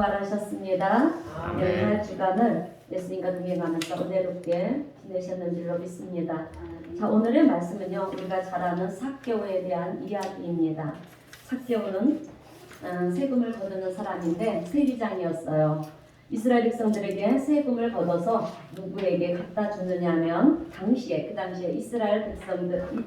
부활하셨습니다. 네, 한 주간을 예수님과 동행하면서 은혜롭게 지내셨는 줄로 믿습니다. 자, 오늘의 말씀은요, 우리가 잘 아는 삭개오에 대한 이야기입니다. 삭개오는 세금을 거두는 사람인데 세리장이었어요. 이스라엘 백성들에게 세금을 걷어서 누구에게 갖다 줬느냐면 그 당시에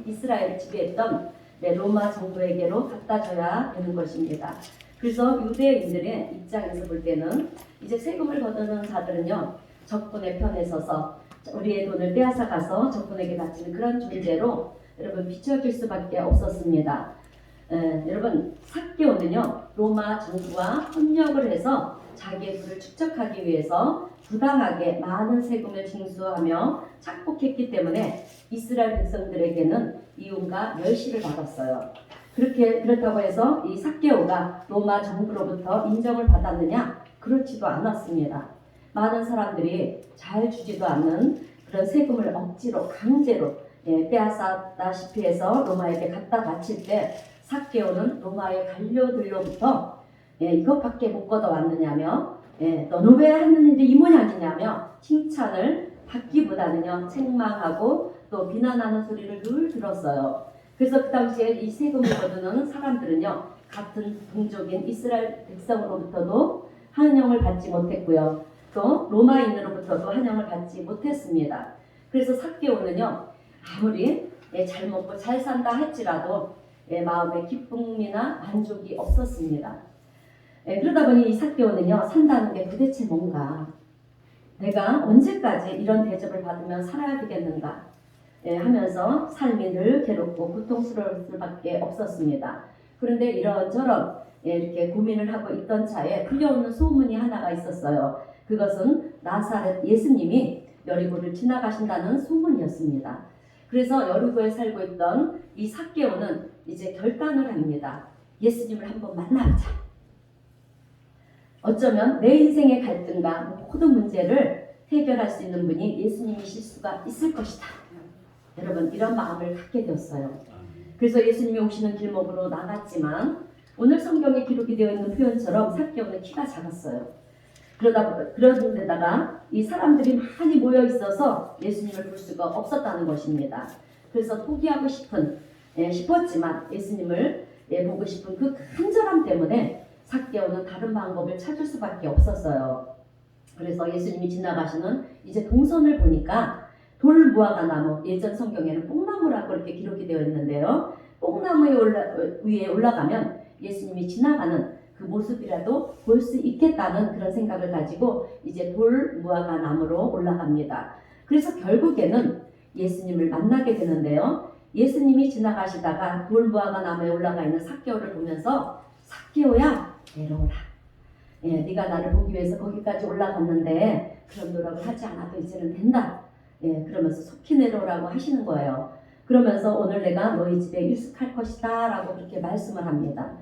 이스라엘을 지배했던 로마 정부에게로 갖다 줘야 되는 것입니다. 그래서 유대인들의 입장에서 볼 때는 이제 세금을 거두는 자들은요, 적군의 편에 서서 우리의 돈을 빼앗아 가서 적군에게 바치는 그런 존재로 여러분 비춰질 수밖에 없었습니다. 여러분 삭개오는요, 로마 정부와 협력을 해서 자기의 부를 축적하기 위해서 부당하게 많은 세금을 징수하며 착복했기 때문에 이스라엘 백성들에게는 이윤과 멸시를 받았어요. 그렇다고 해서 이 삭개오가 로마 정부로부터 인정을 받았느냐? 그렇지도 않았습니다. 많은 사람들이 잘 주지도 않는 그런 세금을 억지로 강제로 빼앗았다시피 해서 로마에게 갖다 바칠 때 삭개오는 로마의 관료들로부터 이것밖에 못 걷어왔느냐며 너는 왜 하는 일이 이 모양이냐며 칭찬을 받기보다는요, 책망하고 또 비난하는 소리를 늘 들었어요. 그래서 그 당시에 이 세금을 거두는 사람들은요, 같은 동족인 이스라엘 백성으로부터도 환영을 받지 못했고요, 또 로마인으로부터도 환영을 받지 못했습니다. 그래서 삭개오는요, 아무리 잘 먹고 잘 산다 할지라도 마음에 기쁨이나 만족이 없었습니다. 그러다 보니 이 삭개오는요, 산다는 게 도대체 뭔가, 내가 언제까지 이런 대접을 받으면 살아야 되겠는가 하면서 삶이 늘 괴롭고 고통스러울 수밖에 없었습니다. 그런데 이런저런 이렇게 고민을 하고 있던 차에 들려오는 소문이 하나가 있었어요. 그것은 나사렛 예수님이 여리고를 지나가신다는 소문이었습니다. 그래서 여리고에 살고 있던 이 삭개오는 이제 결단을 합니다. 예수님을 한번 만나보자. 어쩌면 내 인생의 갈등과 모든 문제를 해결할 수 있는 분이 예수님이실 수가 있을 것이다. 여러분, 이런 마음을 갖게 되었어요. 그래서 예수님이 오시는 길목으로 나갔지만 오늘 성경에 기록이 되어 있는 표현처럼 삭개오는 키가 작았어요. 그런데다가 이 사람들이 많이 모여 있어서 예수님을 볼 수가 없었다는 것입니다. 그래서 포기하고 싶었지만 예수님을 보고 싶은 그 간절함 때문에 삭개오는 다른 방법을 찾을 수밖에 없었어요. 그래서 예수님이 지나가시는 이제 동선을 보니까 돌 무화과 나무, 예전 성경에는 뽕나무라고 이렇게 기록이 되어 있는데요, 뽕나무 위에 올라가면 예수님이 지나가는 그 모습이라도 볼 수 있겠다는 그런 생각을 가지고 이제 돌 무화과 나무로 올라갑니다. 그래서 결국에는 예수님을 만나게 되는데요, 예수님이 지나가시다가 돌 무화과 나무에 올라가 있는 삭개오를 보면서 삭개오야, 내려오라. 네가 나를 보기 위해서 거기까지 올라갔는데 그런 노력을 하지 않아도 이제는 된다. 그러면서 속히 내려오라고 하시는 거예요. 그러면서 오늘 내가 너희 집에 유숙할 것이다 라고 그렇게 말씀을 합니다.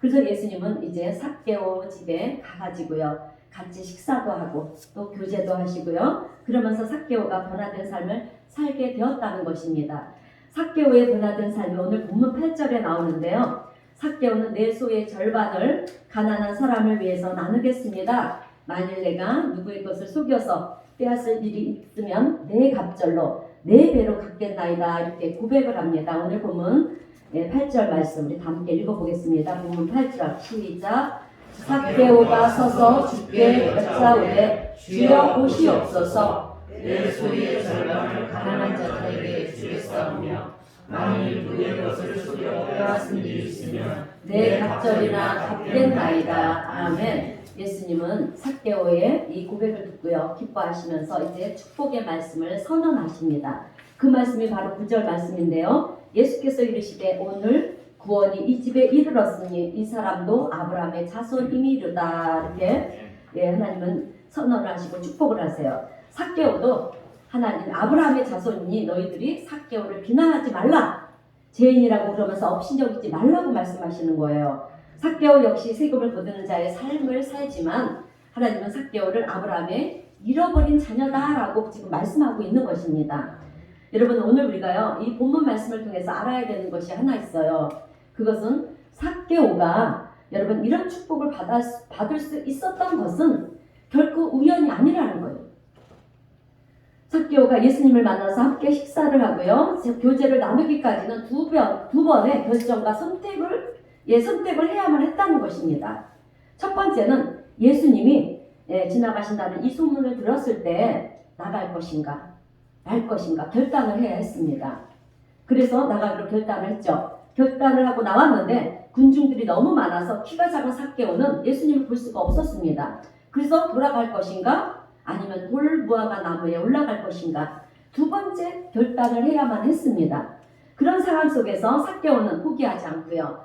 그래서 예수님은 이제 삭개오 집에 가가지고요, 같이 식사도 하고 또 교제도 하시고요, 그러면서 삭개오가 변화된 삶을 살게 되었다는 것입니다. 삭개오의 변화된 삶이 오늘 본문 8절에 나오는데요, 삭개오는 내 소의 절반을 가난한 사람을 위해서 나누겠습니다. 만일 내가 누구의 것을 속여서 빼앗을 일이 있으면 내 갑절로 내 배로 갚겠나이다, 이렇게 고백을 합니다. 오늘 본문 8절 말씀 우리 다 함께 읽어보겠습니다. 본문 8절 시작. 삭개오가 서서 주께 여짜오되 주여 보시옵소서. 내 소유의 절반을 가난한 자들에게 주겠사오며 만일 누구의 것을 속여 빼앗은 일이 있으면 내 갑절이나 갚겠나이다. 아멘. 예수님은 삭개오의 이 고백을 듣고요, 기뻐하시면서 이제 축복의 말씀을 선언하십니다. 그 말씀이 바로 9절 말씀인데요, 예수께서 이르시되 오늘 구원이 이 집에 이르렀으니 이 사람도 아브라함의 자손이미로다. 이렇게 하나님은 선언을 하시고 축복을 하세요. 삭개오도 하나님 아브라함의 자손이니 너희들이 삭개오를 비난하지 말라, 죄인이라고 그러면서 업신여기지 말라고 말씀하시는 거예요. 삭개오 역시 세금을 거두는 자의 삶을 살지만 하나님은 삭개오를 아브라함의 잃어버린 자녀다라고 지금 말씀하고 있는 것입니다. 여러분, 오늘 우리가요, 이 본문 말씀을 통해서 알아야 되는 것이 하나 있어요. 그것은 삭개오가 여러분 이런 축복을 받을 수 있었던 것은 결코 우연이 아니라는 거예요. 삭개오가 예수님을 만나서 함께 식사를 하고요. 교제를 나누기까지는 두 번의 결정과 선택을 해야만 했다는 것입니다. 첫 번째는 예수님이 지나가신다는 이 소문을 들었을 때 나갈 것인가 말 것인가 결단을 해야 했습니다. 그래서 나가기로 결단을 했죠. 결단을 하고 나왔는데 군중들이 너무 많아서 키가 작은 삭개오는 예수님을 볼 수가 없었습니다. 그래서 돌아갈 것인가 아니면 돌무화과 나무에 올라갈 것인가 두 번째 결단을 해야만 했습니다. 그런 상황 속에서 삭개오는 포기하지 않고요.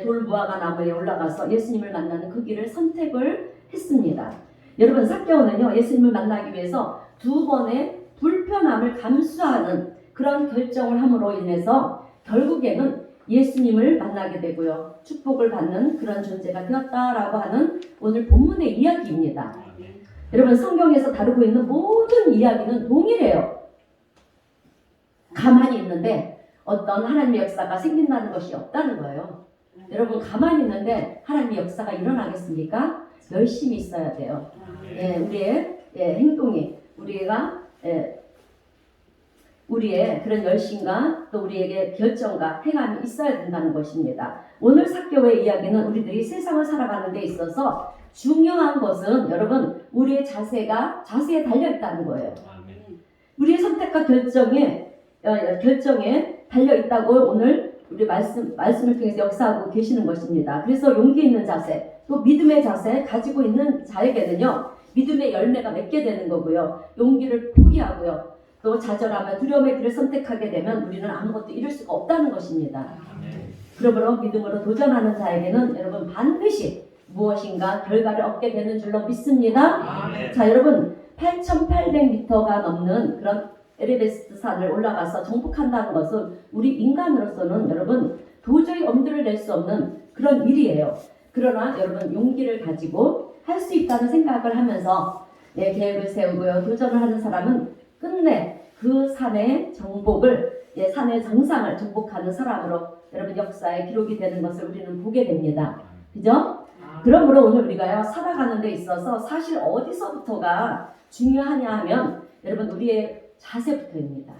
돌무화과 나무에 올라가서 예수님을 만나는 그 길을 선택을 했습니다. 여러분 삭개오는요 예수님을 만나기 위해서 두 번의 불편함을 감수하는 그런 결정을 함으로 인해서 결국에는 예수님을 만나게 되고요. 축복을 받는 그런 존재가 되었다라고 하는 오늘 본문의 이야기입니다. 여러분 성경에서 다루고 있는 모든 이야기는 동일해요. 가만히 있는데 어떤 하나님의 역사가 생긴다는 것이 없다는 거예요. 여러분 가만히 있는데 하나님의 역사가 일어나겠습니까? 열심히 있어야 돼요. 우리의 행동이 우리의 그런 열심과 또 우리에게 결정과 행함이 있어야 된다는 것입니다. 오늘 삭개오의 이야기는 우리들이 세상을 살아가는 데 있어서 중요한 것은 여러분 우리의 자세에 달려있다는 거예요. 우리의 선택과 결정에 달려있다고 오늘 우리 말씀을 통해서 역사하고 계시는 것입니다. 그래서 용기 있는 자세 또 믿음의 자세 가지고 있는 자에게는요 믿음의 열매가 맺게 되는 거고요. 용기를 포기하고요. 또 좌절하며 두려움의 길을 선택하게 되면 우리는 아무것도 이룰 수가 없다는 것입니다. 그러므로 믿음으로 도전하는 자에게는 여러분 반드시 무엇인가 결과를 얻게 되는 줄로 믿습니다. 자 여러분 8,800m가 넘는 그런 에베레스트 산을 올라가서 정복한다는 것은 우리 인간으로서는 여러분 도저히 엄두를 낼 수 없는 그런 일이에요. 그러나 여러분 용기를 가지고 할 수 있다는 생각을 하면서 계획을 세우고요. 도전을 하는 사람은 끝내 그 산의 정복을 산의 정상을 정복하는 사람으로 여러분 역사에 기록이 되는 것을 우리는 보게 됩니다. 그죠? 그러므로 오늘 우리가요 살아가는 데 있어서 사실 어디서부터가 중요하냐 하면 여러분 우리의 자세부터입니다.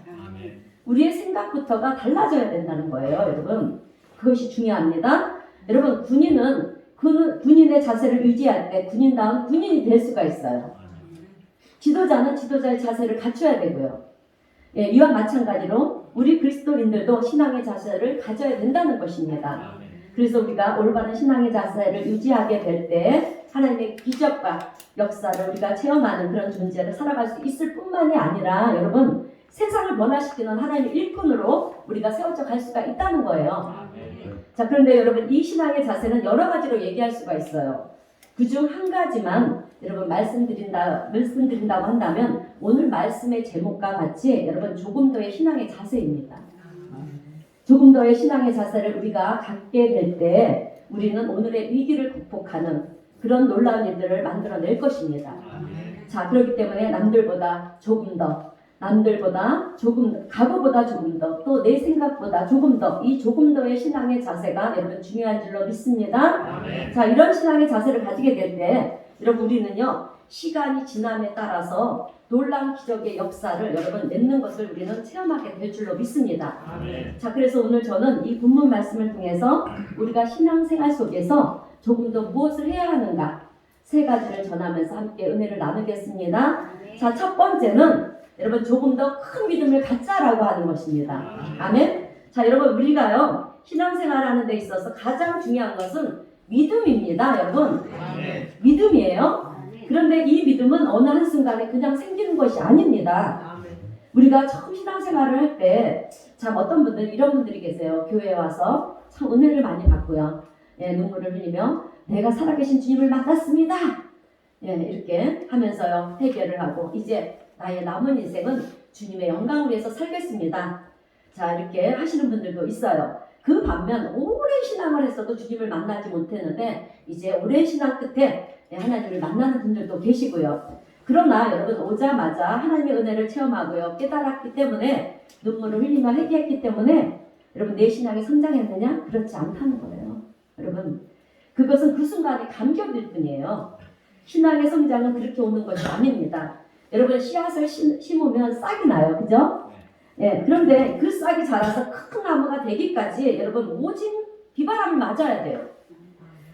우리의 생각부터가 달라져야 된다는 거예요. 여러분 그것이 중요합니다. 여러분 군인은 군인의 자세를 유지할 때 군인다운 군인이 될 수가 있어요. 지도자는 지도자의 자세를 갖춰야 되고요. 이와 마찬가지로 우리 그리스도인들도 신앙의 자세를 가져야 된다는 것입니다. 그래서 우리가 올바른 신앙의 자세를 유지하게 될 때 하나님의 기적과 역사를 우리가 체험하는 그런 존재를 살아갈 수 있을 뿐만이 아니라 여러분 세상을 변화시키는 하나님의 일꾼으로 우리가 세워져 갈 수가 있다는 거예요. 자 그런데 여러분 이 신앙의 자세는 여러 가지로 얘기할 수가 있어요. 그중 한 가지만 여러분 말씀드린다고 한다면 오늘 말씀의 제목과 같이 여러분 조금 더의 신앙의 자세입니다. 조금 더의 신앙의 자세를 우리가 갖게 될 때 우리는 오늘의 위기를 극복하는 그런 놀라운 일들을 만들어낼 것입니다. 자 그렇기 때문에 남들보다 조금 더 각오보다 조금 더 또 내 생각보다 조금 더 이 조금 더의 신앙의 자세가 여러분 중요한 줄로 믿습니다. 자 이런 신앙의 자세를 가지게 될 때 여러분 우리는요 시간이 지남에 따라서 놀라운 기적의 역사를 여러분 맺는 것을 우리는 체험하게 될 줄로 믿습니다. 자 그래서 오늘 저는 이 본문 말씀을 통해서 우리가 신앙생활 속에서 조금 더 무엇을 해야 하는가 세 가지를 전하면서 함께 은혜를 나누겠습니다. 자 첫 번째는 여러분 조금 더 큰 믿음을 갖자라고 하는 것입니다. 아멘. 자 여러분 우리가요 신앙생활하는 데 있어서 가장 중요한 것은 믿음입니다. 여러분 믿음이에요. 그런데 이 믿음은 어느 한순간에 그냥 생기는 것이 아닙니다. 우리가 처음 신앙생활을 할 때 참 어떤 분들 이런 분들이 계세요. 교회에 와서 참 은혜를 많이 받고요. 눈물을 흘리며 내가 살아계신 주님을 만났습니다. 이렇게 하면서요 해결을 하고 이제 나의 남은 인생은 주님의 영광을 위해서 살겠습니다. 자 이렇게 하시는 분들도 있어요. 그 반면 오랜 신앙을 했어도 주님을 만나지 못했는데 이제 오랜 신앙 끝에 하나님을 만나는 분들도 계시고요. 그러나 여러분 오자마자 하나님의 은혜를 체험하고요 깨달았기 때문에 눈물을 흘리며 회개했기 때문에 여러분 내 신앙이 성장했느냐? 그렇지 않다는 거예요. 여러분 그것은 그 순간에 감격일 뿐이에요. 신앙의 성장은 그렇게 오는 것이 아닙니다. 여러분 씨앗을 심으면 싹이 나요. 그죠? 예, 그런데 그 싹이 자라서 큰 나무가 되기까지 여러분 오직 비바람을 맞아야 돼요.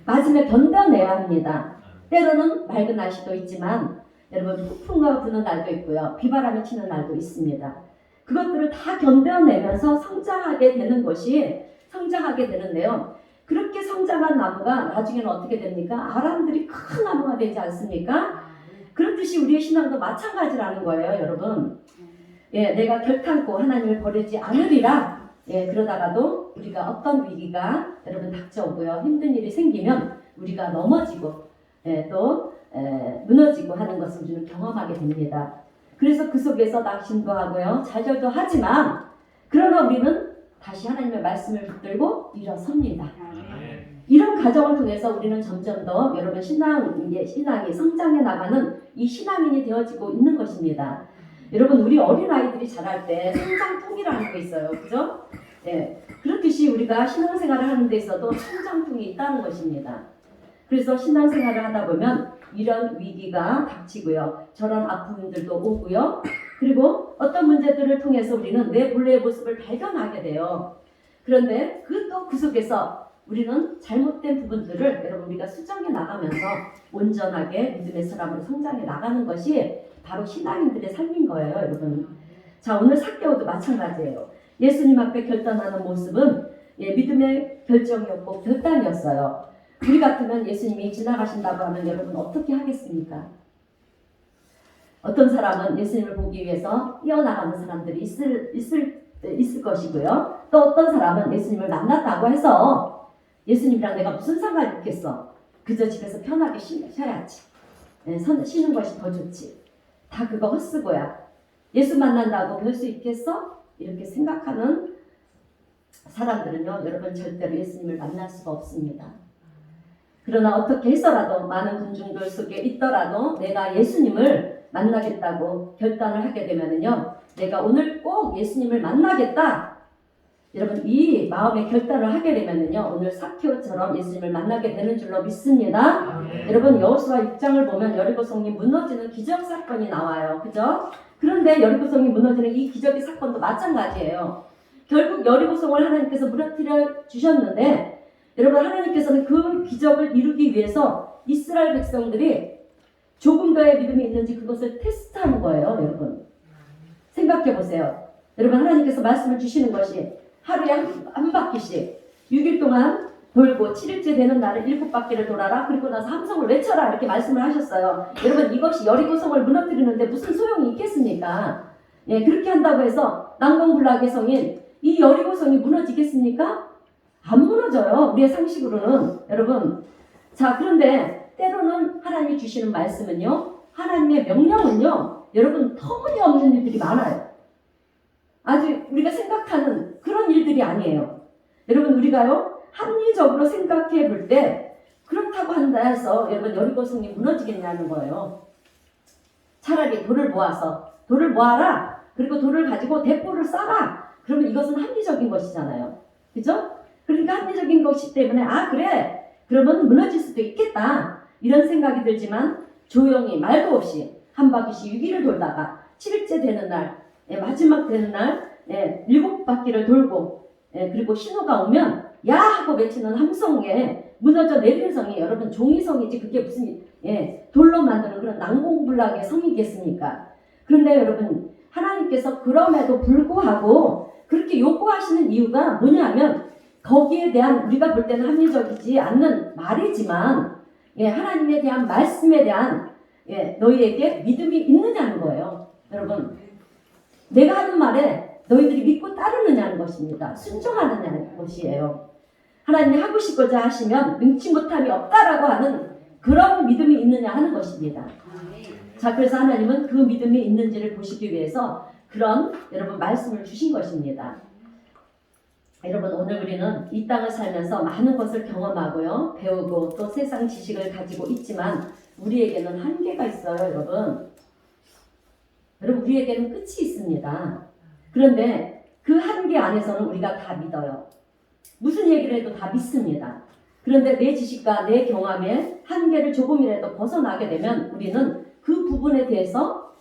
맞으면 견뎌내야 합니다. 때로는 맑은 날씨도 있지만 여러분 폭풍과 부는 날도 있고요. 비바람이 치는 날도 있습니다. 그것들을 다 견뎌내면서 성장하게 되는데요. 그렇게 성장한 나무가 나중에는 어떻게 됩니까? 아람들이 큰 나무가 되지 않습니까? 그렇듯이 우리의 신앙도 마찬가지라는 거예요, 여러분. 예, 내가 결탄코 하나님을 버리지 않으리라. 예, 그러다가도 우리가 어떤 위기가 여러분 닥쳐오고요. 힘든 일이 생기면 우리가 넘어지고 무너지고 하는 것을 우리는 경험하게 됩니다. 그래서 그 속에서 낙심도 하고요. 좌절도 하지만 그러나 우리는 다시 하나님의 말씀을 붙들고 일어섭니다. 이런 과정을 통해서 우리는 점점 더 여러분 신앙이 성장해 나가는 이 신앙인이 되어지고 있는 것입니다. 여러분 우리 어린아이들이 자랄 때 성장통이라는 게 있어요. 그죠? 예, 그렇듯이 우리가 신앙생활을 하는 데 있어도 성장통이 있다는 것입니다. 그래서 신앙생활을 하다 보면 이런 위기가 닥치고요. 저런 아픔들도 오고요. 그리고 어떤 문제들을 통해서 우리는 내 본래의 모습을 발견하게 돼요. 그런데 그 속에서 우리는 잘못된 부분들을 여러분 우리가 수정해 나가면서 온전하게 믿음의 사람으로 성장해 나가는 것이 바로 신앙인들의 삶인 거예요, 여러분. 자, 오늘 삭개오도 마찬가지예요. 예수님 앞에 결단하는 모습은 믿음의 결정이었고 결단이었어요. 우리 같으면 예수님이 지나가신다고 하면 여러분 어떻게 하겠습니까? 어떤 사람은 예수님을 보기 위해서 뛰어나가는 사람들이 있을 것이고요. 또 어떤 사람은 예수님을 만났다고 해서 예수님이랑 내가 무슨 상관이 있겠어? 그저 집에서 편하게 쉬어야지. 쉬는 것이 더 좋지. 다 그거 헛쓰고야. 예수 만난다고 별 수 있겠어? 이렇게 생각하는 사람들은요. 여러분 절대로 예수님을 만날 수가 없습니다. 그러나 어떻게 해서라도 많은 군중들 속에 있더라도 내가 예수님을 만나겠다고 결단을 하게 되면은요. 내가 오늘 꼭 예수님을 만나겠다. 여러분 이 마음의 결단을 하게 되면은요. 오늘 삭개오처럼 예수님을 만나게 되는 줄로 믿습니다. 여러분 여호수아 6장을 보면 여리고성이 무너지는 기적 사건이 나와요. 그죠? 그런데 여리고성이 무너지는 이 기적의 사건도 마찬가지예요. 결국 여리고성을 하나님께서 무너뜨려 주셨는데 여러분 하나님께서는 그 기적을 이루기 위해서 이스라엘 백성들이 조금 더의 믿음이 있는지 그것을 테스트하는 거예요. 여러분 생각해 보세요. 여러분 하나님께서 말씀을 주시는 것이 하루에 한 바퀴씩 6일 동안 돌고 7일째 되는 날에 7바퀴를 돌아라. 그리고 나서 함성을 외쳐라. 이렇게 말씀을 하셨어요. 여러분 이것이 여리고성을 무너뜨리는데 무슨 소용이 있겠습니까? 예, 그렇게 한다고 해서 난공불락의 성인 이 여리고성이 무너지겠습니까? 안 무너져요. 우리의 상식으로는. 여러분 자 그런데 때로는 하나님이 주시는 말씀은요. 하나님의 명령은요. 여러분 터무니없는 일들이 많아요. 아주 우리가 생각하는 그런 일들이 아니에요. 여러분 우리가요. 합리적으로 생각해 볼 때 그렇다고 한다 해서 여러분 여리고성이 무너지겠냐는 거예요. 차라리 돌을 모아라. 그리고 돌을 가지고 대포를 쏴라. 그러면 이것은 합리적인 것이잖아요. 그죠? 그러니까 합리적인 것이기 때문에 그래 그러면 무너질 수도 있겠다 이런 생각이 들지만 조용히 말도 없이 한 바퀴씩 6일을 돌다가 7일째 되는 날 마지막 되는 날 7바퀴를 돌고 그리고 신호가 오면 야 하고 외치는 함성에 무너져 내리는 성이 여러분 종이성이지 그게 무슨 돌로 만드는 그런 난공불락의 성이겠습니까? 그런데 여러분 하나님께서 그럼에도 불구하고 그렇게 요구하시는 이유가 뭐냐면 거기에 대한 우리가 볼 때는 합리적이지 않는 말이지만 하나님에 대한 말씀에 대한 너희에게 믿음이 있느냐는 거예요. 여러분 내가 하는 말에 너희들이 믿고 따르느냐는 것입니다. 순종하느냐는 것이에요. 하나님이 하고 싶고자 하시면 능치 못함이 없다라고 하는 그런 믿음이 있느냐 하는 것입니다. 자 그래서 하나님은 그 믿음이 있는지를 보시기 위해서 그런 여러분 말씀을 주신 것입니다. 여러분 오늘 우리는 이 땅을 살면서 많은 것을 경험하고요. 배우고 또 세상 지식을 가지고 있지만 우리에게는 한계가 있어요. 여러분 우리에게는 끝이 있습니다. 그런데 그 한계 안에서는 우리가 다 믿어요. 무슨 얘기를 해도 다 믿습니다. 그런데 내 지식과 내 경험의 한계를 조금이라도 벗어나게 되면 우리는 그 부분에 대해서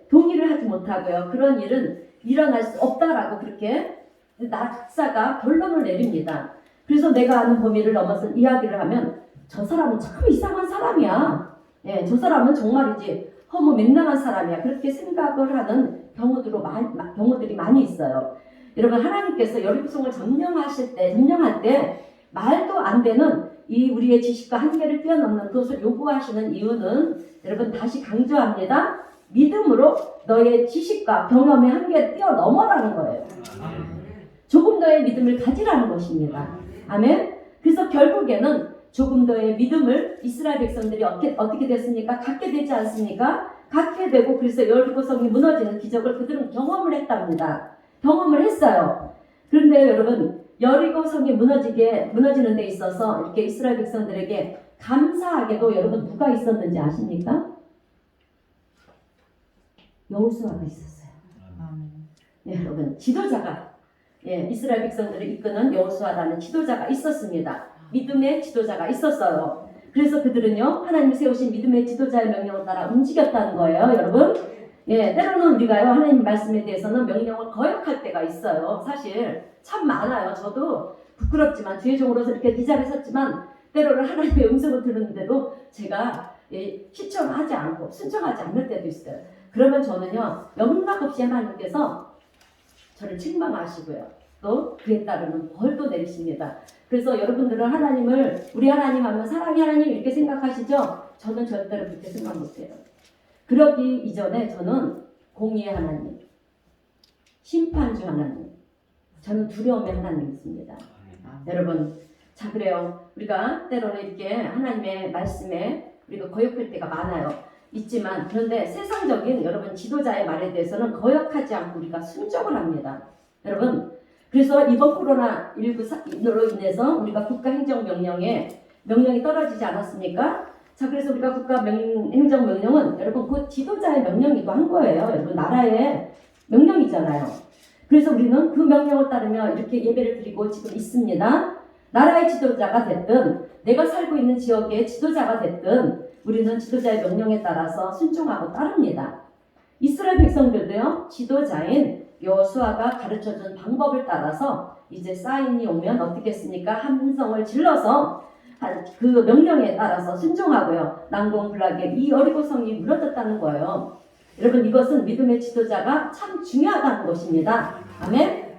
동의를 하지 못하고요. 그런 일은 일어날 수 없다라고 그렇게 낙사가 결론을 내립니다. 그래서 내가 아는 범위를 넘어선 이야기를 하면 저 사람은 참 이상한 사람이야. 저 사람은 정말이지 허무맹랑한 사람이야. 그렇게 생각을 하는 경우들이 많이 있어요. 여러분 하나님께서 여리고성을 점령할 때 말도 안 되는 이 우리의 지식과 한계를 뛰어넘는 그것을 요구하시는 이유는 여러분 다시 강조합니다. 믿음으로 너의 지식과 경험의 한계를 뛰어넘어라는 거예요. 조금 더의 믿음을 가지라는 것입니다. 아멘. 그래서 결국에는 조금 더의 믿음을 이스라엘 백성들이 어떻게 됐습니까? 갖게 되지 않습니까? 갖게 되고 그래서 여리고성이 무너지는 기적을 그들은 경험을 했답니다. 경험을 했어요. 그런데 여러분 여리고성이 무너지는 데 있어서 이렇게 이스라엘 백성들에게 감사하게도 여러분 누가 있었는지 아십니까? 여호수아가 있었어요. 여러분 지도자가 이스라엘 백성들을 이끄는 여호수아라는 지도자가 있었습니다. 믿음의 지도자가 있었어요. 그래서 그들은요 하나님이 세우신 믿음의 지도자의 명령을 따라 움직였다는 거예요. 여러분 때로는 우리가요 하나님 말씀에 대해서는 명령을 거역할 때가 있어요. 사실 참 많아요. 저도 부끄럽지만 주의 종으로서 이렇게 이 자리에 섰지만 때로는 하나님의 음성을 들었는데도 제가 실천하지 않고 순종하지 않을 때도 있어요. 그러면 저는요 영락 없이 하나님께서 저를 책망하시고요. 또 그에 따르는 벌도 내리십니다. 그래서 여러분들은 우리 하나님 하면 사랑의 하나님 이렇게 생각하시죠? 저는 절대로 그렇게 생각 못해요. 그러기 이전에 저는 공의의 하나님, 심판주 하나님, 저는 두려움의 하나님 있습니다. 여러분, 자 그래요. 우리가 때로는 이렇게 하나님의 말씀에 우리가 거역할 때가 많아요. 있지만 그런데 세상적인 여러분 지도자의 말에 대해서는 거역하지 않고 우리가 순종을 합니다. 여러분 그래서 이번 코로나19로 인해서 우리가 국가행정명령이 떨어지지 않았습니까? 자 그래서 우리가 국가행정명령은 여러분 곧 지도자의 명령이기도 한 거예요. 여러분 나라의 명령이잖아요. 그래서 우리는 그 명령을 따르며 이렇게 예배를 드리고 지금 있습니다. 나라의 지도자가 됐든 내가 살고 있는 지역의 지도자가 됐든 우리는 지도자의 명령에 따라서 순종하고 따릅니다. 이스라엘 백성들도요 지도자인 여호수아가 가르쳐준 방법을 따라서 이제 사인이 오면 어떻게 했습니까? 함성을 질러서 그 명령에 따라서 순종하고요. 난공불락에 이 여리고성이 무너졌다는 거예요. 여러분 이것은 믿음의 지도자가 참 중요하다는 것입니다. 아멘.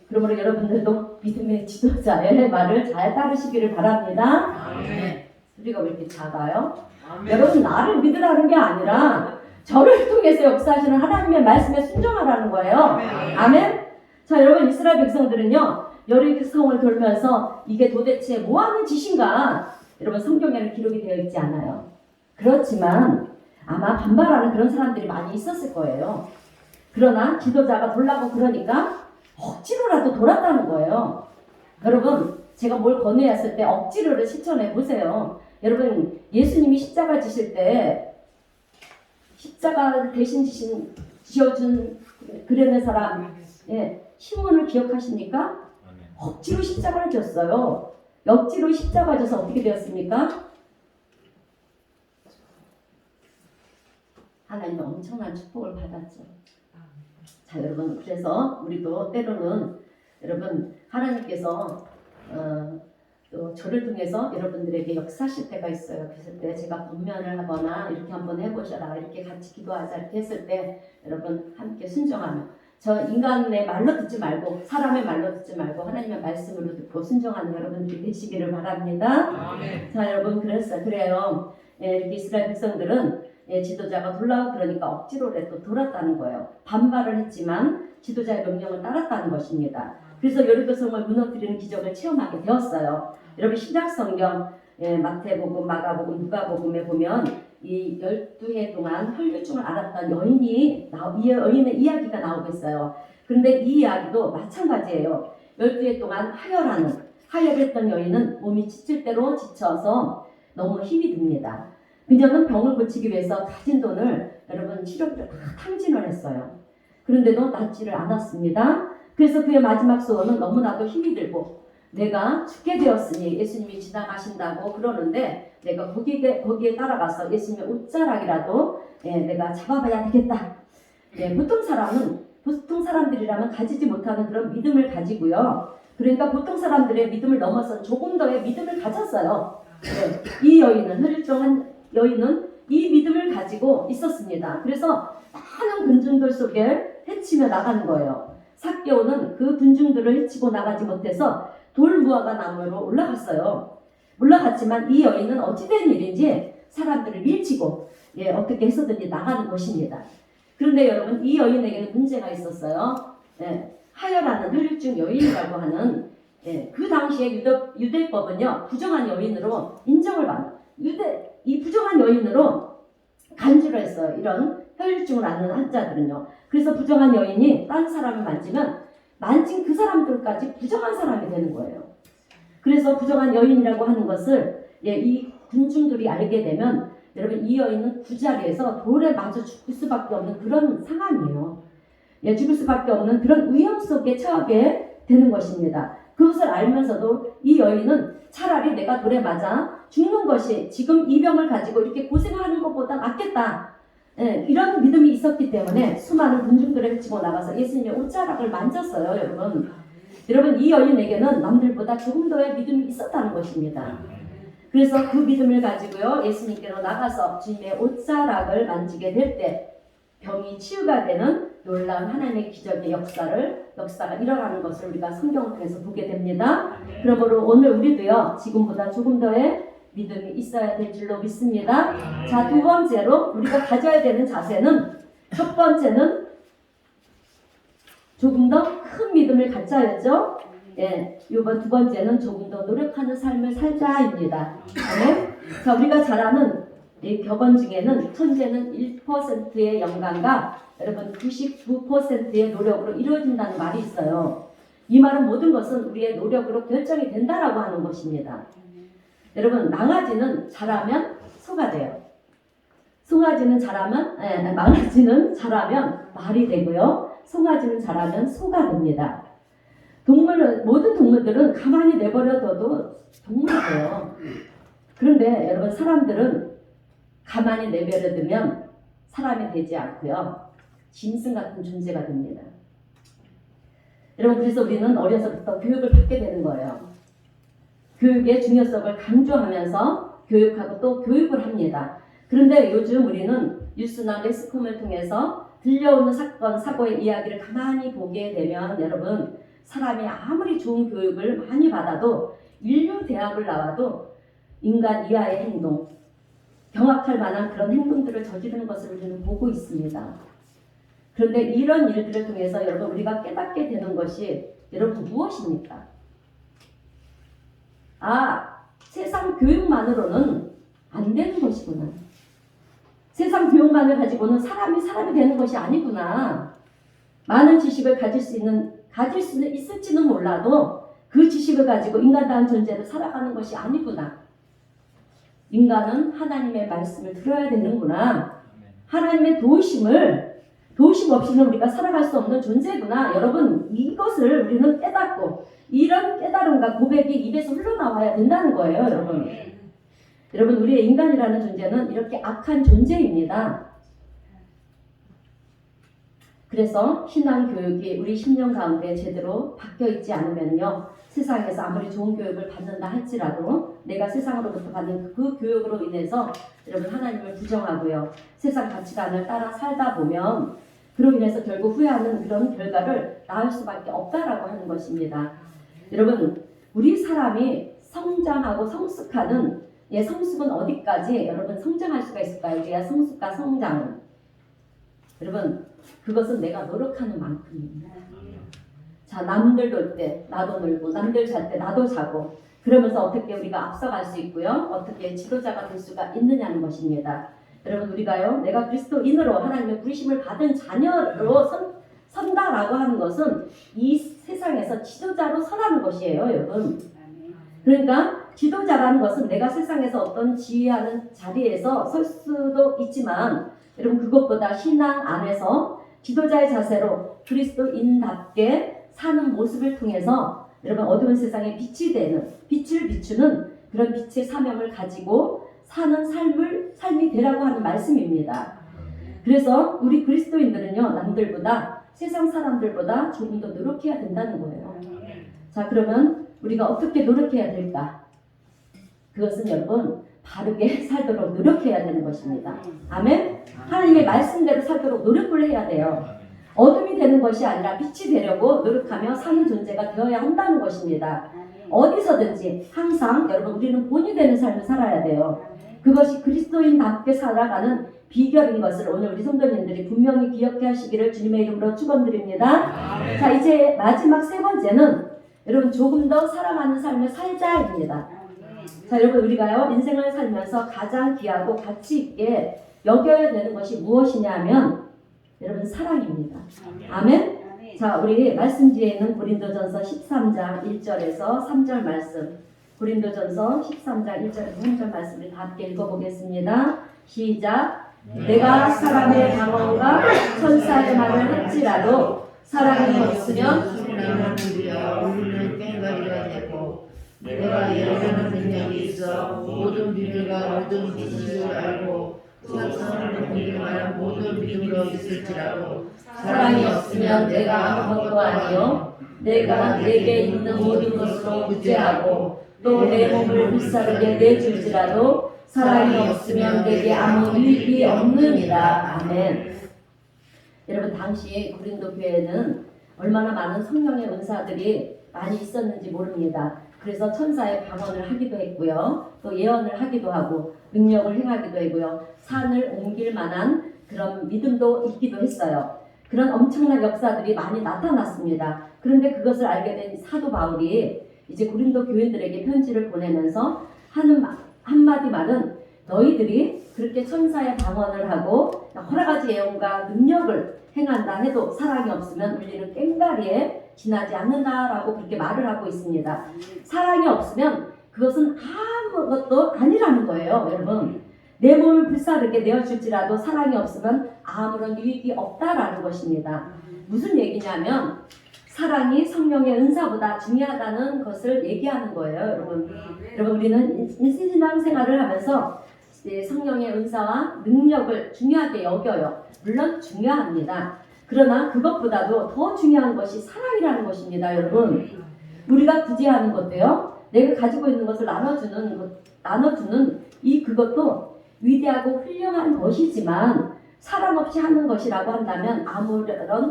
그러므로 여러분들도 믿음의 지도자의 말을 잘 따르시기를 바랍니다. 아멘. 우리가 왜 이렇게 작아요? 아멘. 여러분 나를 믿으라는 게 아니라 저를 통해서 역사하시는 하나님의 말씀에 순종하라는 거예요. 아멘. 자 여러분 이스라엘 백성들은요 여리고성을 돌면서 이게 도대체 뭐하는 짓인가 여러분 성경에는 기록이 되어 있지 않아요. 그렇지만 아마 반발하는 그런 사람들이 많이 있었을 거예요. 그러나 지도자가 돌라고 그러니까 억지로라도 돌았다는 거예요. 여러분 제가 뭘 권유했을 때 억지로를 실천해 보세요. 여러분 예수님이 십자가 지실 때 십자가 대신 지어준 그레네 사람 시몬을 기억하십니까? 억지로 십자가를 졌어요. 억지로 십자가 져서 어떻게 되었습니까? 하나님의 엄청난 축복을 받았죠. 자 여러분 그래서 우리도 때로는 여러분 하나님께서 또 저를 통해서 여러분들에게 역사하실 때가 있어요. 그랬을 때 제가 권면을 하거나 이렇게 한번 해보셔라 이렇게 같이 기도하자 이렇게 했을 때 여러분 함께 순종하며 저 인간의 말로 듣지 말고 사람의 말로 듣지 말고 하나님의 말씀으로 듣고 순종하는 여러분들이 되시기를 바랍니다. 아멘. 자 여러분 그래요. 이렇게 이스라엘 백성들은 지도자가 돌라고 그러니까 억지로라도 돌았다는 거예요. 반발을 했지만 지도자의 명령을 따랐다는 것입니다. 그래서 여리고성을 무너뜨리는 기적을 체험하게 되었어요. 여러분 신약성경 마태복음, 마가복음, 누가복음에 보면 이 12해 동안 혈류증을 앓았던 여인의 이야기가 나오고 있어요. 그런데 이 이야기도 마찬가지예요. 12해 동안 하혈했던 여인은 몸이 지칠 대로 지쳐서 너무 힘이 듭니다. 그녀는 병을 고치기 위해서 가진 돈을 여러분 치료비를 다 탕진을 했어요. 그런데도 낫지를 않았습니다. 그래서 그의 마지막 소원은 너무나도 힘이 들고 내가 죽게 되었으니 예수님이 지나가신다고 그러는데 내가 거기에 따라가서 예수님의 옷자락이라도 내가 잡아봐야 되겠다. 보통 사람들이라면 가지지 못하는 그런 믿음을 가지고요. 그러니까 보통 사람들의 믿음을 넘어서 조금 더의 믿음을 가졌어요. 이 여인은 혈일종한 여인은 이 믿음을 가지고 있었습니다. 그래서 많은 군중들 속에 헤치며 나가는 거예요. 삭개오는 그 군중들을 헤치고 나가지 못해서 돌무화과 나무로 올라갔어요. 올라갔지만 이 여인은 어찌된 일인지 사람들을 밀치고 어떻게 해서든지 나가는 것입니다. 그런데 여러분, 이 여인에게는 문제가 있었어요. 하여라는 혈일중 여인이라고 하는 그 당시에 유대법은요 부정한 여인으로 인정을 받는 이 부정한 여인으로 간주를 했어요. 이런 혈일증을 앓는 환자들은요. 그래서 부정한 여인이 딴 사람을 만진 그 사람들까지 부정한 사람이 되는 거예요. 그래서 부정한 여인이라고 하는 것을 이 군중들이 알게 되면 여러분, 이 여인은 그 자리에서 돌에 맞아 죽을 수밖에 없는 그런 상황이에요. 죽을 수밖에 없는 그런 위험 속에 처하게 되는 것입니다. 그것을 알면서도 이 여인은 차라리 내가 돌에 맞아 죽는 것이 지금 이 병을 가지고 이렇게 고생하는 것보다 낫겠다. 이런 믿음이 있었기 때문에 수많은 군중들을 치고 나가서 예수님의 옷자락을 만졌어요. 여러분, 이 여인에게는 남들보다 조금 더의 믿음이 있었다는 것입니다. 그래서 그 믿음을 가지고요 예수님께로 나가서 주님의 옷자락을 만지게 될 때 병이 치유가 되는 놀라운 하나님의 기적의 역사가 일어나는 것을 우리가 성경을 통해서 보게 됩니다. 그러므로 오늘 우리도요 지금보다 조금 더의 믿음이 있어야 될 줄로 믿습니다. 자, 두 번째로 우리가 가져야 되는 자세는, 첫 번째는 조금 더 큰 믿음을 갖자였죠. 이번 두 번째는 조금 더 노력하는 삶을 살자입니다. 자, 우리가 잘 아는 이 격언 중에는 천재는 1%의 영감과 여러분 99%의 노력으로 이루어진다는 말이 있어요. 이 말은 모든 것은 우리의 노력으로 결정이 된다라고 하는 것입니다. 여러분, 망아지는 잘하면 소가 돼요. 망아지는 잘하면 말이 되고요. 송아지는 잘하면 소가 됩니다. 모든 동물들은 가만히 내버려둬도 동물이 돼요. 그런데 여러분, 사람들은 가만히 내버려두면 사람이 되지 않고요. 짐승 같은 존재가 됩니다. 여러분, 그래서 우리는 어려서부터 교육을 받게 되는 거예요. 교육의 중요성을 강조하면서 교육하고 또 교육을 합니다. 그런데 요즘 우리는 뉴스나 매스컴을 통해서 들려오는 사건, 사고의 이야기를 가만히 보게 되면 여러분, 사람이 아무리 좋은 교육을 많이 받아도 인류 대학을 나와도 인간 이하의 행동, 경악할 만한 그런 행동들을 저지르는 것을 우리는 보고 있습니다. 그런데 이런 일들을 통해서 여러분, 우리가 깨닫게 되는 것이 여러분 무엇입니까? 세상 교육만으로는 안 되는 것이구나. 세상 교육만을 가지고는 사람이 되는 것이 아니구나. 많은 지식을 가질 수는 있을지는 몰라도 그 지식을 가지고 인간다운 존재로 살아가는 것이 아니구나. 인간은 하나님의 말씀을 들어야 되는구나. 하나님의 도우심 없이는 우리가 살아갈 수 없는 존재구나. 여러분, 이것을 우리는 깨닫고 이런 깨달음과 고백이 입에서 흘러나와야 된다는 거예요. 여러분, 우리의 인간이라는 존재는 이렇게 악한 존재입니다. 그래서 신앙교육이 우리 심령 가운데 제대로 박혀있지 않으면요, 세상에서 아무리 좋은 교육을 받는다 할지라도 내가 세상으로부터 받는 그 교육으로 인해서 여러분, 하나님을 부정하고요, 세상 가치관을 따라 살다 보면 그로 인해서 결국 후회하는 그런 결과를 낳을 수밖에 없다라고 하는 것입니다. 여러분, 우리 사람이 성장하고 성숙하는 성숙은 어디까지 여러분 성장할 수가 있을까요? 우리가 성숙과 성장은 여러분, 그것은 내가 노력하는 만큼입니다. 자, 남들 놀 때 나도 놀고, 남들 잘 때 나도 자고, 그러면서 어떻게 우리가 앞서갈 수 있고요, 어떻게 지도자가 될 수가 있느냐는 것입니다. 여러분, 우리가요, 내가 그리스도인으로 하나님의 부르심을 받은 자녀로 선다라고 하는 것은 이 세상에서 지도자로 서라는 것이에요, 여러분. 그러니까 지도자라는 것은 내가 세상에서 어떤 지휘하는 자리에서 설 수도 있지만 여러분, 그것보다 신앙 안에서 지도자의 자세로 그리스도인답게 사는 모습을 통해서 여러분 어두운 세상에 빛이 되는, 빛을 비추는 그런 빛의 사명을 가지고 사는 삶이 되라고 하는 말씀입니다. 그래서 우리 그리스도인들은요, 남들보다, 세상 사람들보다 조금 더 노력해야 된다는 거예요. 자, 그러면 우리가 어떻게 노력해야 될까? 그것은 여러분 바르게 살도록 노력해야 되는 것입니다. 아멘? 하나님의 말씀대로 살도록 노력을 해야 돼요. 어둠이 되는 것이 아니라 빛이 되려고 노력하며 사는 존재가 되어야 한다는 것입니다. 어디서든지 항상 여러분 우리는 본이 되는 삶을 살아야 돼요. 그것이 그리스도인답게 살아가는 비결인 것을 오늘 우리 성도님들이 분명히 기억해 하시기를 주님의 이름으로 축원드립니다. 자, 이제 마지막 세 번째는 여러분 조금 더 사랑하는 삶을 살자입니다. 자, 여러분 우리가요 인생을 살면서 가장 귀하고 가치 있게 여겨야 되는 것이 무엇이냐면 여러분 사랑입니다. 아멘? 자, 우리 말씀 뒤에 있는 고린도전서 13장 1절에서 3절 말씀, 고린도전서 13장 1절에서 3절 말씀을 다 함께 읽어보겠습니다. 시작. 내가 사람의 방언과 천사의 말을 할지라도 사랑이 없으면 우리는 깽가리가 되고 내가 예언하는 능력이 있어 모든 비밀과 모든 지식을 알고 천사를 공경하는 모든 믿음으로 있을지라도 사랑이 없으면 내가 아무것도 아니요 내가 내게 있는 모든 것으로 구제하고 또 내 몸을 불사르게 내줄지라도 사랑이 없으면 내게 아무 유익이 없느니라. 아멘. 여러분 당시 고린도 교회는 얼마나 많은 성령의 은사들이 많이 있었는지 모릅니다. 그래서 천사의 방언을 하기도 했고요. 또 예언을 하기도 하고 능력을 행하기도 했고요. 산을 옮길 만한 그런 믿음도 있기도 했어요. 그런 엄청난 역사들이 많이 나타났습니다. 그런데 그것을 알게 된 사도 바울이 이제 고린도 교인들에게 편지를 보내면서 하는 한마디 말은 너희들이 그렇게 천사의 방언을 하고 여러 가지 예언과 능력을 행한다 해도 사랑이 없으면 우리는 꽹가리에 지나지 않는다라고 그렇게 말을 하고 있습니다. 사랑이 없으면 그것은 아무것도 아니라는 거예요. 여러분 내 몸을 불사르게 내어줄지라도 사랑이 없으면 아무런 유익이 없다라는 것입니다. 무슨 얘기냐면 사랑이 성령의 은사보다 중요하다는 것을 얘기하는 거예요. 여러분 우리는 신앙 생활을 하면서 성령의 은사와 능력을 중요하게 여겨요. 물론 중요합니다. 그러나 그것보다도 더 중요한 것이 사랑이라는 것입니다. 여러분 우리가 구제하는 것도요, 내가 가지고 있는 것을 나눠주는 그것도 위대하고 훌륭한 것이지만 사랑 없이 하는 것이라고 한다면 아무런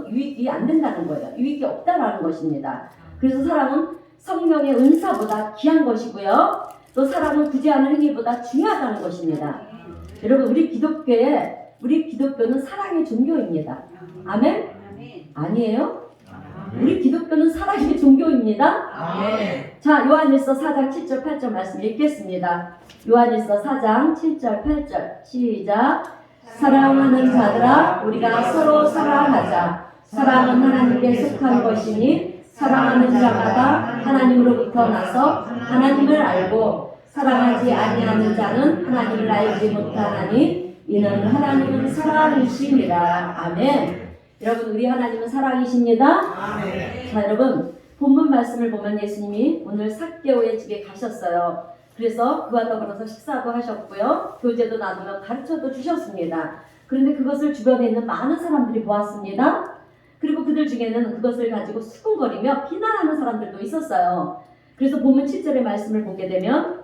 유익이 안 된다는 거예요. 유익이 없다라는 것입니다. 그래서 사랑은 성령의 은사보다 귀한 것이고요. 또 사랑은 구제하는 행위보다 중요하다는 것입니다. 여러분 우리 기독교는 사랑의 종교입니다. 아멘? 아니에요? 우리 기독교는 사랑의 종교입니다. 자, 요한일서 4장 7절 8절 말씀 읽겠습니다. 요한일서 4장 7절 8절 시작. 사랑하는 자들아 우리가 서로 사랑하자. 사랑은 하나님께 속한 것이니 사랑하는 자마다 하나님으로부터 나서 하나님을 알고 사랑하지 아니하는 자는 하나님을 알지 못하나니 이는 하나님은 사랑이십니다. 아멘. 여러분 우리 하나님은 사랑이십니다. 아멘. 자, 여러분 본문 말씀을 보면 예수님이 오늘 삭개오의 집에 가셨어요. 그래서 그와 더불어서 식사도 하셨고요. 교제도 나누며 가르쳐도 주셨습니다. 그런데 그것을 주변에 있는 많은 사람들이 보았습니다. 그리고 그들 중에는 그것을 가지고 수군거리며 비난하는 사람들도 있었어요. 그래서 본문 7절의 말씀을 보게 되면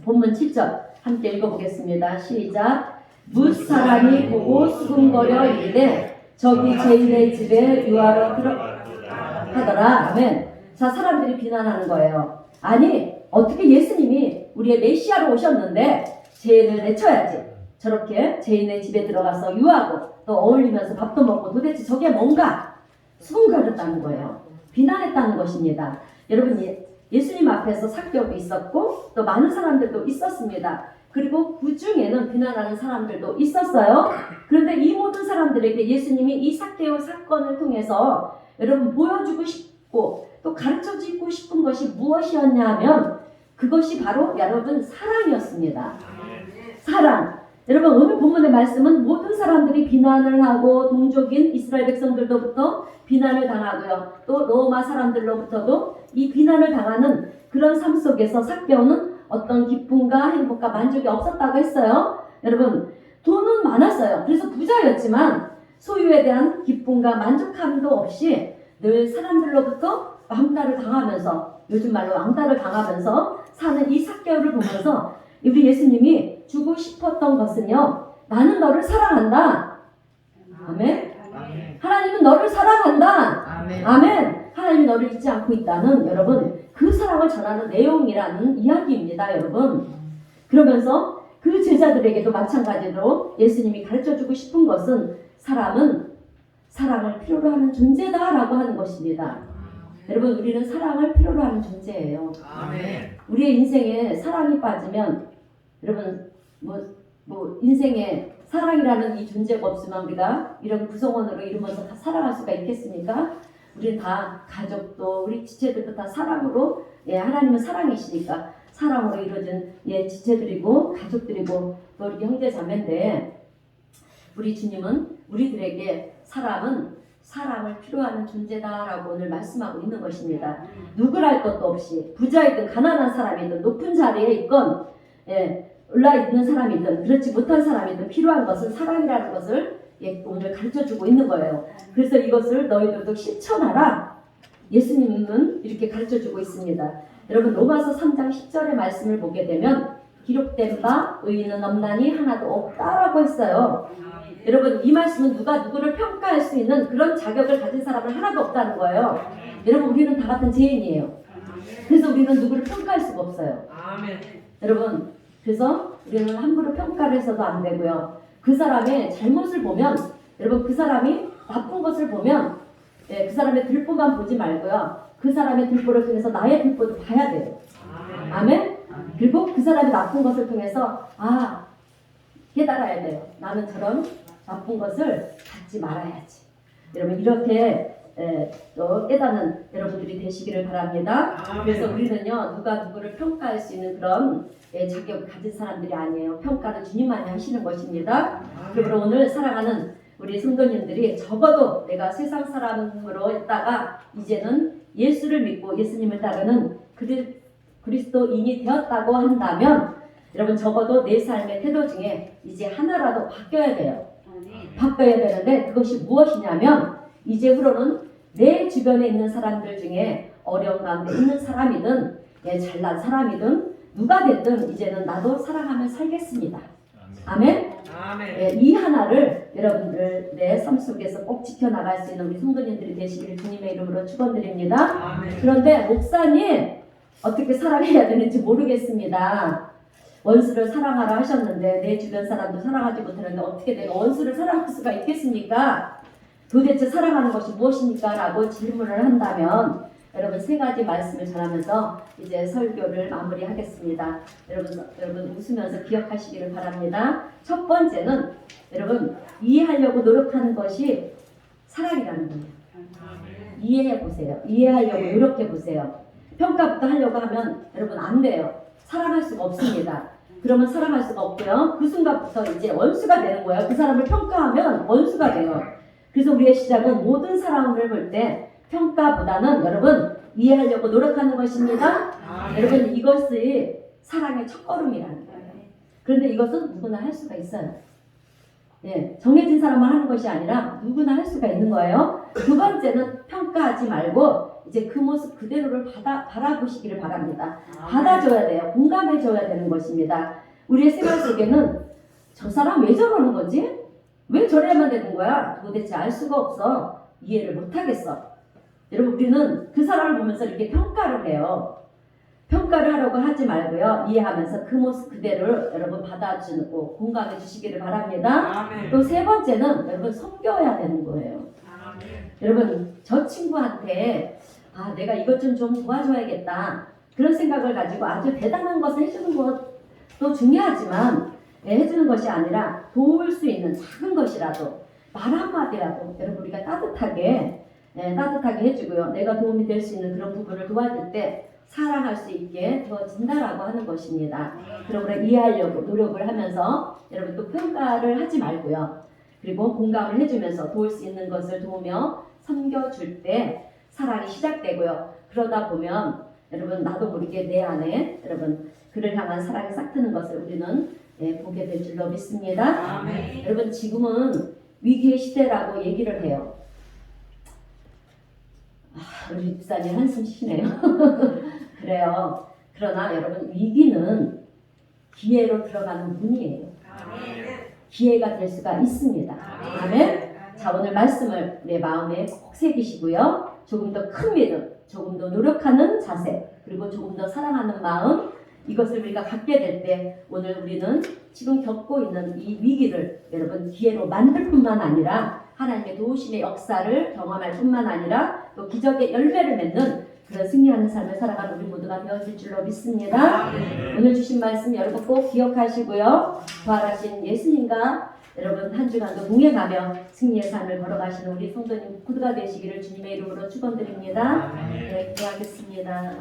본문 7절 함께 읽어보겠습니다. 시작. 뭇 사람이 보고 수군거려 이르되 저기 제1의 집에 유하러 들어가더라. 아멘. 자, 사람들이 비난하는 거예요. 아니 어떻게 예수님이 우리의 메시아로 오셨는데 죄인을 내쳐야지 저렇게 죄인의 집에 들어가서 유하고 또 어울리면서 밥도 먹고 도대체 저게 뭔가 수군거렸다는 거예요. 비난했다는 것입니다. 여러분 예수님 앞에서 삭개오도 있었고 또 많은 사람들도 있었습니다. 그리고 그 중에는 비난하는 사람들도 있었어요. 그런데 이 모든 사람들에게 예수님이 이 삭개오 사건을 통해서 여러분 보여주고 싶고 또 가르쳐주고 싶은 것이 무엇이었냐 하면 그것이 바로 여러분 사랑이었습니다. 사랑. 여러분 오늘 본문의 말씀은 모든 사람들이 비난을 하고 동족인 이스라엘 백성들로부터 비난을 당하고요. 또 로마 사람들로부터도 이 비난을 당하는 그런 삶 속에서 삭개오는 어떤 기쁨과 행복과 만족이 없었다고 했어요. 여러분, 돈은 많았어요. 그래서 부자였지만 소유에 대한 기쁨과 만족함도 없이 늘 사람들로부터 왕따를 당하면서, 요즘 말로 왕따를 당하면서 사는 이 삭개오를 보면서 우리 예수님이 주고 싶었던 것은요, 나는 너를 사랑한다. 아멘. 아멘. 하나님은 너를 사랑한다. 아멘. 아멘. 하나님이 너를 잊지 않고 있다는, 여러분, 그 사랑을 전하는 내용이라는 이야기입니다, 여러분. 그러면서 그 제자들에게도 마찬가지로 예수님이 가르쳐주고 싶은 것은 사람은 사랑을 필요로 하는 존재다라고 하는 것입니다. 여러분, 우리는 사랑을 필요로 하는 존재예요. 아멘. 우리의 인생에 사랑이 빠지면, 여러분, 인생에 사랑이라는 이 존재가 없으면 우리가 이런 구성원으로 이루면서 다 살아갈 수가 있겠습니까? 우리는 다 가족도, 우리 지체들도 다 사랑으로, 하나님은 사랑이시니까 사랑으로 이루어진 지체들이고 가족들이고 또 우리 형제 자매인데, 우리 주님은 우리들에게 사람은 사랑을 필요하는 존재다라고 오늘 말씀하고 있는 것입니다. 누구랄 것도 없이 부자이든 가난한 사람이든 높은 자리에 있건 올라 있는 사람이든 그렇지 못한 사람이든 필요한 것은 사랑이라는 것을 오늘 가르쳐주고 있는 거예요. 그래서 이것을 너희들도 실천하라. 예수님은 이렇게 가르쳐주고 있습니다. 여러분, 로마서 3장 10절의 말씀을 보게 되면 기록된 바 의인은 없나니 하나도 없다라고 했어요. 여러분, 이 말씀은 누가 누구를 평가할 수 있는 그런 자격을 가진 사람은 하나도 없다는 거예요. 여러분, 우리는 다 같은 죄인이에요. 그래서 우리는 누구를 평가할 수가 없어요. 여러분, 그래서 우리는 함부로 평가를 해서도 안 되고요. 그 사람의 잘못을 보면, 여러분, 그 사람이 나쁜 것을 보면 그 사람의 들보만 보지 말고요. 그 사람의 들보를 통해서 나의 들보도 봐야 돼요. 아멘? 그리고 그 사람이 나쁜 것을 통해서 깨달아야 돼요. 나는 저런 나쁜 것을 갖지 말아야지. 여러분, 이렇게 또 깨닫는 여러분들이 되시기를 바랍니다. 그래서 우리는요, 누가 누구를 평가할 수 있는 그런 자격을 가진 사람들이 아니에요. 평가는 주님만이 하시는 것입니다. 그러므로 오늘 사랑하는 우리 성도님들이 적어도 내가 세상 사람으로 있다가 이제는 예수를 믿고 예수님을 따르는 그리스도인이 되었다고 한다면, 여러분, 적어도 내 삶의 태도 중에 이제 하나라도 바뀌어야 돼요. 바뀌어야 되는데 그것이 무엇이냐면, 이제후로는 내 주변에 있는 사람들 중에 어려운 가운데 있는 사람이든 잘난 사람이든 누가 됐든 이제는 나도 사랑하며 살겠습니다. 아멘? 이 하나를 여러분들 내 삶 속에서 꼭 지켜나갈 수 있는 우리 성도님들이 되시기를 주님의 이름으로 축원드립니다. 그런데 목사님, 어떻게 사랑해야 되는지 모르겠습니다. 원수를 사랑하라 하셨는데 내 주변 사람도 사랑하지 못하는데 어떻게 내가 원수를 사랑할 수가 있겠습니까? 도대체 사랑하는 것이 무엇입니까? 라고 질문을 한다면, 여러분, 세 가지 말씀을 전하면서 이제 설교를 마무리하겠습니다. 여러분 웃으면서 기억하시기를 바랍니다. 첫 번째는, 여러분, 이해하려고 노력하는 것이 사랑이라는 거예요. 이해해 보세요. 이해하려고 노력해 보세요. 평가부터 하려고 하면 여러분 안 돼요. 사랑할 수가 없습니다. 그러면 사랑할 수가 없고요. 그 순간부터 이제 원수가 되는 거예요. 그 사람을 평가하면 원수가 돼요. 그래서 우리의 시작은 모든 사람을 볼 때 평가보다는 여러분 이해하려고 노력하는 것입니다. 여러분, 이것이 사랑의 첫걸음이라는 거예요. 그런데 이것은 누구나 할 수가 있어요. 정해진 사람만 하는 것이 아니라 누구나 할 수가 있는 거예요. 두 번째는 평가하지 말고 이제 그 모습 그대로를 바라보시기를 바랍니다. 받아줘야 돼요. 공감해줘야 되는 것입니다. 우리의 생활 속에는 저 사람 왜 저러는 거지? 왜 저래야만 되는 거야? 도대체 알 수가 없어. 이해를 못하겠어. 여러분, 우리는 그 사람을 보면서 이렇게 평가를 해요. 평가를 하려고 하지 말고요. 이해하면서 그 모습 그대로를 여러분 받아주고 공감해 주시기를 바랍니다. 또 세 번째는 여러분 섬겨야 되는 거예요. 여러분, 저 친구한테 내가 이것 좀 도와줘야겠다. 그런 생각을 가지고 아주 대단한 것을 해주는 것도 중요하지만 해주는 것이 아니라 도울 수 있는 작은 것이라도 말 한마디라도 여러분 우리가 따뜻하게 해주고요. 내가 도움이 될 수 있는 그런 부분을 도와줄 때 사랑할 수 있게 되어진다라고 하는 것입니다. 그러므로 이해하려고 노력을 하면서 여러분 또 평가를 하지 말고요. 그리고 공감을 해주면서 도울 수 있는 것을 도우며 섬겨줄 때 사랑이 시작되고요. 그러다 보면 여러분 나도 모르게 내 안에 여러분 그를 향한 사랑이 싹 트는 것을 우리는 보게 될 줄로 믿습니다. 아멘. 여러분 지금은 위기의 시대라고 얘기를 해요. 우리 집사님 한숨 쉬네요. 그래요. 그러나 여러분 위기는 기회로 들어가는 문이에요. 기회가 될 수가 있습니다. 아멘. 자, 오늘 말씀을 내 마음에 꼭 새기시고요. 조금 더 큰 믿음, 조금 더 노력하는 자세, 그리고 조금 더 사랑하는 마음, 이것을 우리가 갖게 될 때 오늘 우리는 지금 겪고 있는 이 위기를 여러분 기회로 만들 뿐만 아니라 하나님의 도우심의 역사를 경험할 뿐만 아니라 또 기적의 열매를 맺는 그런 승리하는 삶을 살아가는 우리 모두가 되어질 줄로 믿습니다. 오늘 주신 말씀 여러분 꼭 기억하시고요. 부활하신 예수님과 여러분 한 주간도 동행하며 승리의 삶을 걸어가시는 우리 성도님 모두가 되시기를 주님의 이름으로 축원드립니다. 네, 기도하겠습니다.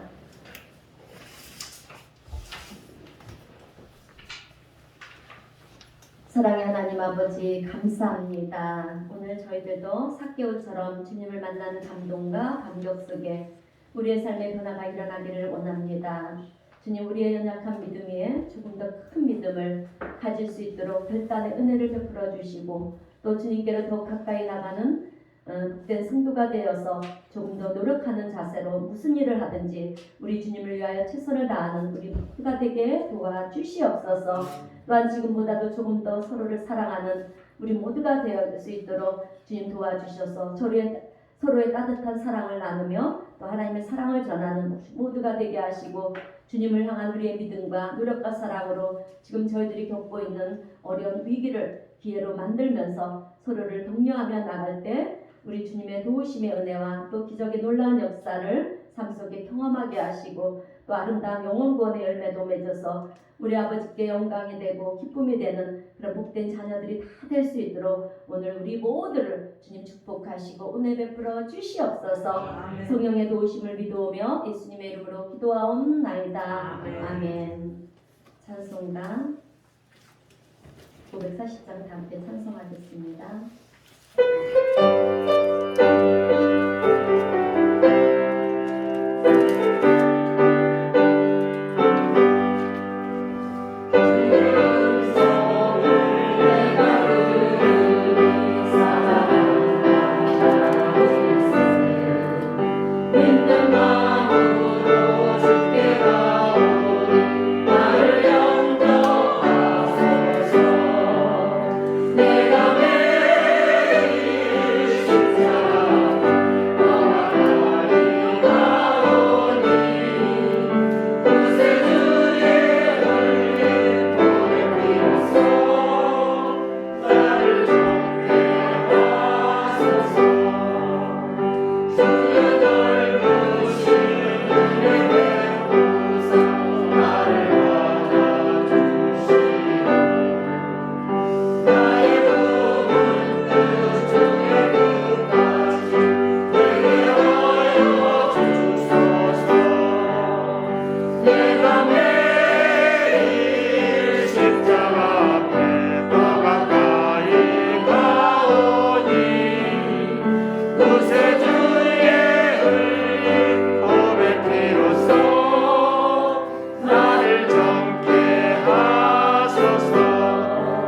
사랑의 하나님 아버지 감사합니다. 오늘 저희들도 삭개오처럼 주님을 만나는 감동과 감격 속에 우리의 삶의 변화가 일어나기를 원합니다. 주님 우리의 연약한 믿음 위에 조금 더 큰 믿음을 가질 수 있도록 별단의 은혜를 베풀어 주시고 또 주님께로 더 가까이 나가는 복된 성도가 되어서 조금 더 노력하는 자세로 무슨 일을 하든지 우리 주님을 위하여 최선을 다하는 우리 모두가 되게 도와주시옵소서. 또한 지금보다도 조금 더 서로를 사랑하는 우리 모두가 되어질 수 있도록 주님 도와주셔서 서로의 따뜻한 사랑을 나누며 또 하나님의 사랑을 전하는 모두가 되게 하시고 주님을 향한 우리의 믿음과 노력과 사랑으로 지금 저희들이 겪고 있는 어려운 위기를 기회로 만들면서 서로를 격려하며 나갈 때 우리 주님의 도우심의 은혜와 또 기적의 놀라운 역사를 삶 속에 경험하게 하시고 또 아름다운 영혼구원의 열매도 맺어서 우리 아버지께 영광이 되고 기쁨이 되는 그런 복된 자녀들이 다 될 수 있도록 오늘 우리 모두를 주님 축복하시고 은혜 베풀어 주시옵소서. 성령의 도우심을 믿어오며 예수님의 이름으로 기도하옵나이다. 아멘. 찬송가 540장 다 함께 찬송하겠습니다.